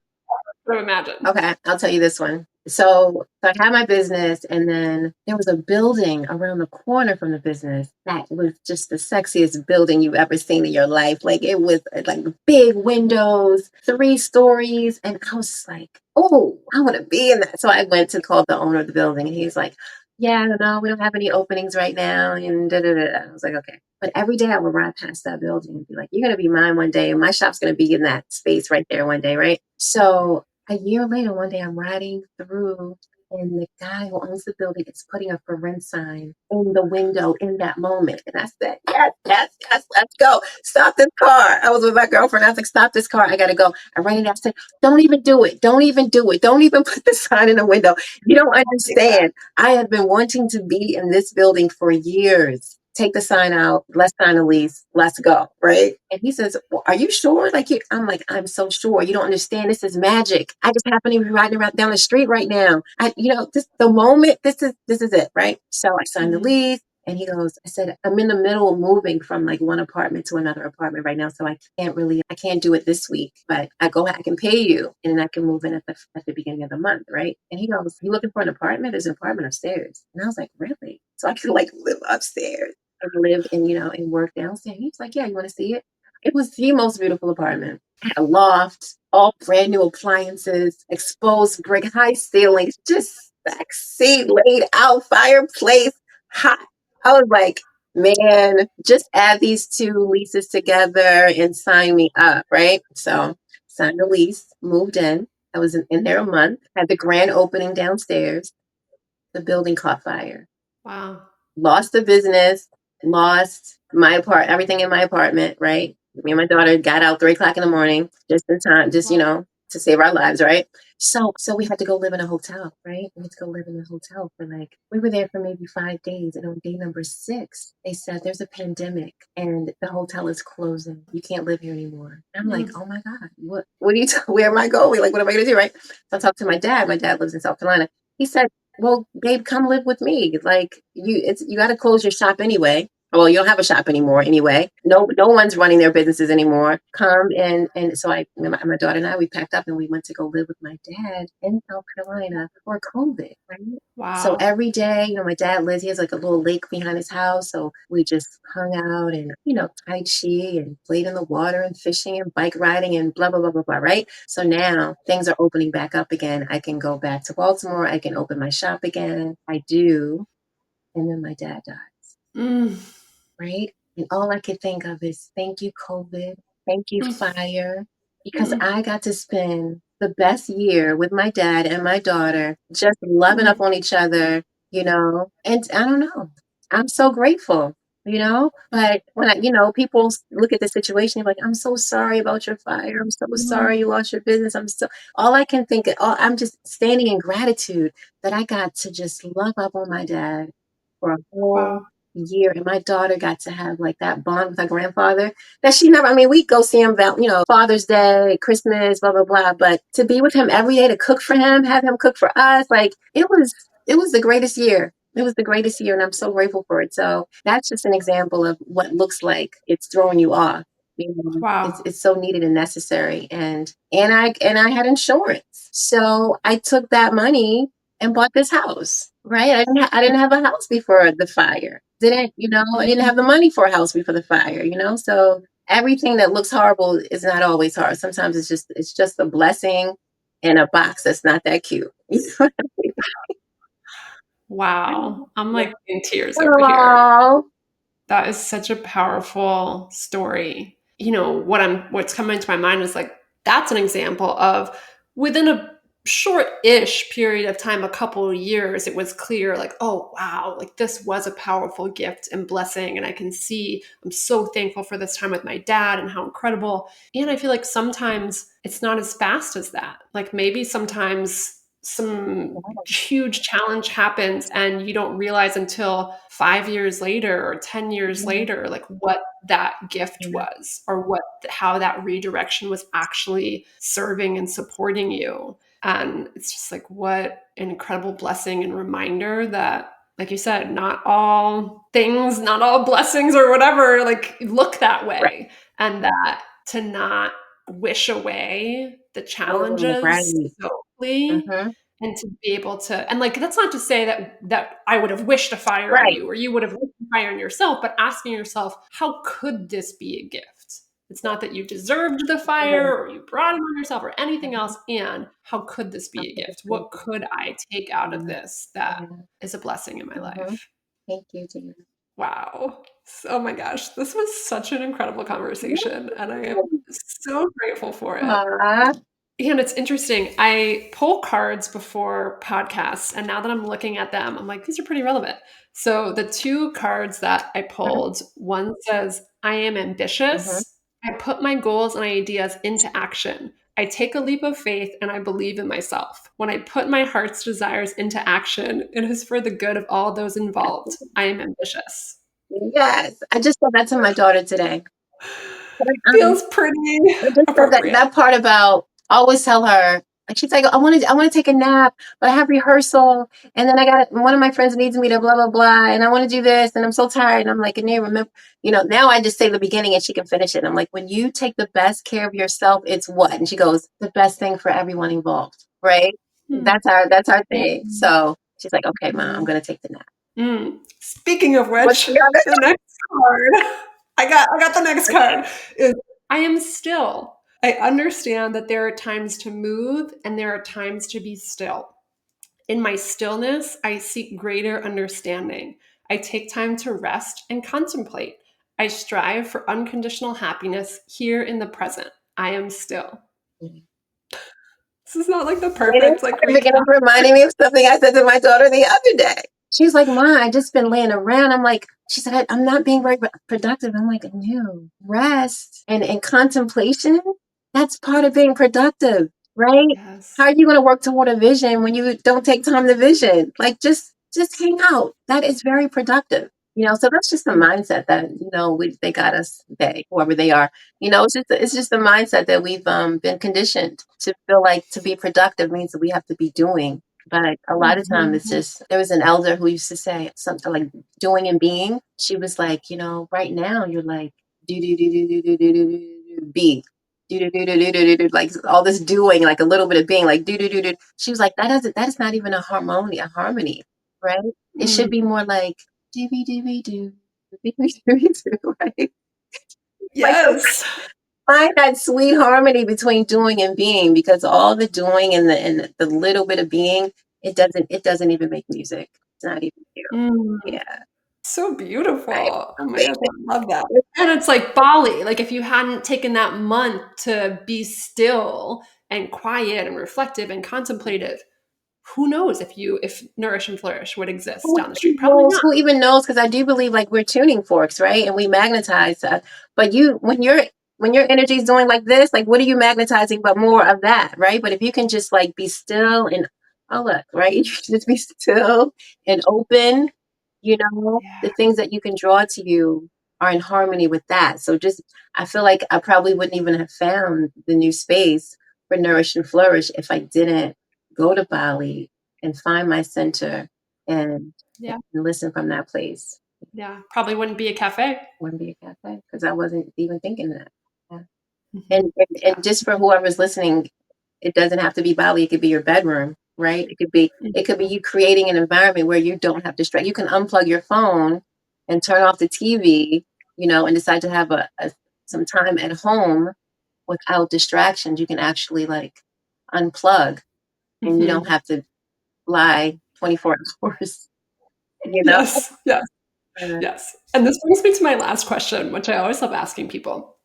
could have imagined? Okay, I'll tell you this one. So I had my business, and then there was a building around the corner from the business that was just the sexiest building you've ever seen in your life. Like, it was like big windows, 3 stories, and I was like, oh, I want to be in that. So I went to call the owner of the building, and he's like, yeah, no, we don't have any openings right now, and da da da. I was like, okay. But every day I would ride past that building and be like, you're gonna be mine one day, and my shop's gonna be in that space right there one day, right? So a year later, one day I'm riding through, and the guy who owns the building is putting a for rent sign in the window in that moment. And I said, yes, yes, yes, let's go. Stop this car. I was with my girlfriend. I was like, stop this car. I got to go. I ran it out. I said, don't even do it. Don't even do it. Don't even put the sign in the window. You don't understand. I have been wanting to be in this building for years. Take the sign out. Let's sign a lease. Let's go. Right. And he says, well, are you sure? Like, I'm like, I'm so sure. You don't understand. This is magic. I just happen to be riding around down the street right now. This the moment. This is it. Right. So I signed the Mhm. lease. And he goes, I said, I'm in the middle of moving from like one apartment to another apartment right now. So I can't do it this week, but I can pay you, and then I can move in at the beginning of the month. Right. And he goes, you looking for an apartment? There's an apartment upstairs. And I was like, really? So I could like live upstairs and live and work downstairs. He's like, yeah, you want to see it? It was the most beautiful apartment. Had a loft, all brand new appliances, exposed brick, high ceilings, just sexy, laid out fireplace, hot. I was like, man, just add these 2 leases together and sign me up, right? So signed the lease, moved in. I was in there a month, had the grand opening downstairs. The building caught fire. Wow. Lost the business, lost everything in my apartment, right? Me and my daughter got out 3 o'clock in the morning, just in time, just, Wow. to save our lives, right? So we had to go live in a hotel, right? We had to go live in a hotel for like, we were there for maybe 5 days. And on day number 6, they said there's a pandemic and the hotel is closing. You can't live here anymore. I'm like, Mm. oh my God, what do you, where am I going? Like, what am I going to do, right? So I talked to my dad. My dad lives in South Carolina. He said, well, babe, come live with me. Like, you got to close your shop anyway. Well, you don't have a shop anymore anyway. No one's running their businesses anymore. Come and so my daughter and I, we packed up and we went to go live with my dad in South Carolina for COVID. Right? So Wow. every day, my dad lives. He has like a little lake behind his house, so we just hung out and tai chi and played in the water and fishing and bike riding and blah blah blah blah blah. Right. So now things are opening back up again. I can go back to Baltimore. I can open my shop again. I do, and then my dad died. Mm. Right? And all I could think of is thank you, COVID. Thank you, Mm. fire. Because Mm. I got to spend the best year with my dad and my daughter, just loving up Mm. on each other, and I don't know. I'm so grateful, but when people look at the situation, like, I'm so sorry about your fire. I'm so sorry Mm. you lost your business. All I can think, I'm just standing in gratitude that I got to just love up on my dad for a whole Wow. year, and my daughter got to have like that bond with her grandfather that she never. I mean, we go see him about Father's Day, Christmas, blah blah blah. But to be with him every day, to cook for him, have him cook for us, like it was the greatest year. It was the greatest year, and I'm so grateful for it. So that's just an example of what looks like it's throwing you off. It's Wow. it's so needed and necessary, and I had insurance, so I took that money and bought this house. Right, I didn't have a house before the fire. I didn't have the money for a house before the fire. So everything that looks horrible is not always hard. Sometimes it's just a blessing in a box that's not that cute. Wow. I'm like in tears over here. Oh, That is such a powerful story. What's coming to my mind is like that's an example of within a short-ish period of time, a couple of years, it was clear like, oh wow, like this was a powerful gift and blessing. And I can see I'm so thankful for this time with my dad and how incredible. And I feel like sometimes it's not as fast as that. Like maybe sometimes some huge challenge happens and you don't realize until 5 years later or 10 years yeah, later like what that gift yeah, was or how that redirection was actually serving and supporting you. And it's just like what an incredible blessing and reminder that, like you said, not all things, not all blessings or whatever like look that right. way, and that to not wish away the Oh, challenges right. so quickly, Mm-hmm. and to be able to, and like that's not to say that I would have wished a fire on Right. you or you would have wished a fire on yourself, but asking yourself, how could this be a gift? It's not that you deserved the Yeah. fire or you brought it on yourself or anything Mhm. else. And how could this How be a could this gift? be? What could I take out of Yeah. this that Yeah. is a blessing in my Mm-hmm. life? Thank you, Tina. Wow. Oh my gosh, this was such an incredible conversation, and I am so grateful for it. Aw. And it's interesting. I pull cards before podcasts, and now that I'm looking at them, I'm like, these are pretty relevant. So the two cards that I pulled, one says, I am Mm-hmm. ambitious. I put my goals and ideas into action. I take a leap of faith and I believe in myself. When I put my heart's desires into action, it is for the good of all those involved. I am ambitious. Yes, I just said that to my daughter today. Feels pretty I just said that appropriate. that part about always tell her, like she's like, I want to take a nap, but I have rehearsal, and then I got one of my friends needs me to blah blah blah, and I want to do this, and I'm so tired. And I'm like, and you remember, now I just say the beginning and she can finish it. And I'm like, when you take the best care of yourself, it's what? And she goes, the best thing for everyone involved, right? Hmm. That's our thing. Mhm. So she's like, okay, mom, I'm Mhm. gonna take the nap. Speaking of What's which, the other? the next card, I got the next card is I am still. I understand that there are times to move and there are times to be still. In my stillness, I seek greater understanding. I take time to rest and contemplate. I strive for unconditional happiness here in the present. I am still. This is not like the It is perfect like perfect, and recap. it's reminding me of something I said to my daughter the other day. She was like, "Ma, I just been laying around." I'm like, she said, I'm not being very productive. I'm like, no, rest and contemplation. That's part of being productive, right? How Yes. are you going to work toward a vision when you don't take time to vision? Like, just hang out. That is very productive. So that's just the Mm. mindset that they got us. Whoever they are, it's just the mindset that we've been conditioned to feel like to be productive means that we have to be doing. But a lot of times it's Mhm. just, there was an elder who used to say something like doing and being. She was like, right now you're like do do do do do do do do do be do do do do do do do, like all this doing, like a little bit of being, like do do do do. She was like, that is not even a harmony, right? It should Mm. be more like doobie doobie doo, doobie doobie doo, right? Like Yes. find that sweet harmony between doing and being, because all the doing and the little bit of being, it doesn't even make music. It's not even cute. Mm. Yeah. So Right. beautiful. Oh my gosh, I love that. And it's like Bali, like if you hadn't taken that month to be still and quiet and reflective and contemplative, who knows if Nourish and Flourish would exist Who down the street? even Probably knows? not. Who even knows? Because I do believe like we're tuning forks, right? And we magnetize. But when your energy is doing like this, like what are you magnetizing? But more of that, right? But if you can just like be still and oh look, right? You just be still and open. The Yeah. things that you can draw to you are in harmony with that. So just, I feel like I probably wouldn't even have found the new space for Nourish and Flourish if I didn't go to Bali and find my center and, Yeah. and listen from that place. Yeah. Probably wouldn't be a cafe. Wouldn't be a cafe because I wasn't even thinking that. Yeah. Mhm. And Yeah. just for whoever's listening, it doesn't have to be Bali. It could be your bedroom, right? It could be Mhm. you creating an environment where you don't have distract. You can unplug your phone and turn off the TV, and decide to have some time at home without distractions. You can actually like unplug, and you don't Mhm. have to lie 24 hours. You know. Yes. Yes. Uh, Yes. And this brings me to my last question, which I always love asking people.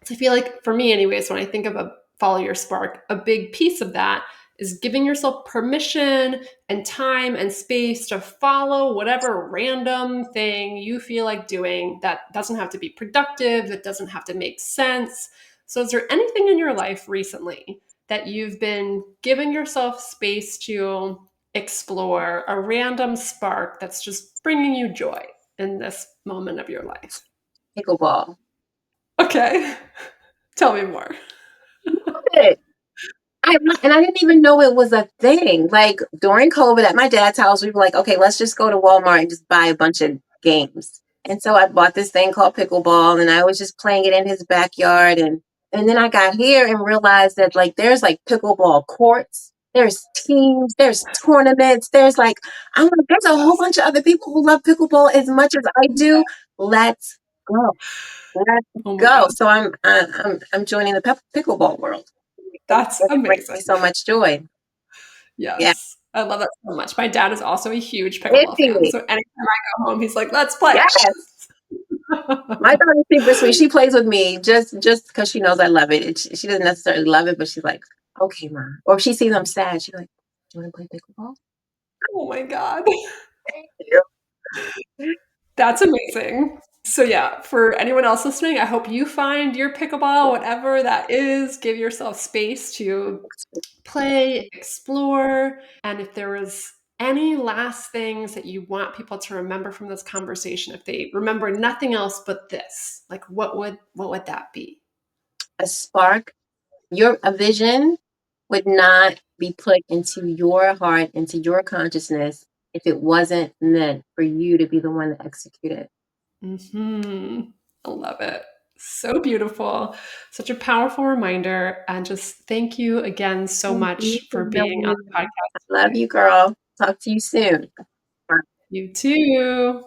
So I feel like for me, anyways, when I think of a follow your spark, a big piece of that is giving yourself permission and time and space to follow whatever random thing you feel like doing that doesn't have to be productive, that doesn't have to make sense. So, is there anything in your life recently that you've been giving yourself space to explore, a random spark that's just bringing you joy in this moment of your life? Pickleball. Okay. Tell me more. It. And I didn't even know it was a thing. Like during COVID at my dad's house, we were like, okay, let's just go to Walmart and just buy a bunch of games. And so I bought this thing called pickleball, and I was just playing it in his backyard. And then I got here and realized that like there's like pickleball courts, there's teams, there's tournaments, there's a whole Yes. bunch of other people who love pickleball as much as I do. Let's go. Let's Oh my go. God. So I'm joining the pickleball world. That's And it brings amazing. me so much joy. Yeah. Yes. I love that so much. My dad is also a huge pickleball fan. Really? So anytime I go home, he's like, let's play. Yes. My daughter's super sweet. She plays with me just because she knows I love it. She doesn't necessarily love it, but she's like, okay, mom. Or if she sees I'm sad, she's like, do you want to play pickleball? Oh my God. Thank you. That's amazing. So yeah, for anyone else listening, I hope you find your pickleball, whatever that is, give yourself space to play, explore, and if there was any last things that you want people to remember from this conversation, if they remember nothing else but this, like what would that be? A spark, a vision would not be put into your heart, into your consciousness, if it wasn't meant for you to be the one to execute it. Mhm. I love it. So beautiful. Such a powerful reminder. And just thank you again so Thank you much for for being on knowing the me. podcast Love today. you, girl. Talk to you soon. You too.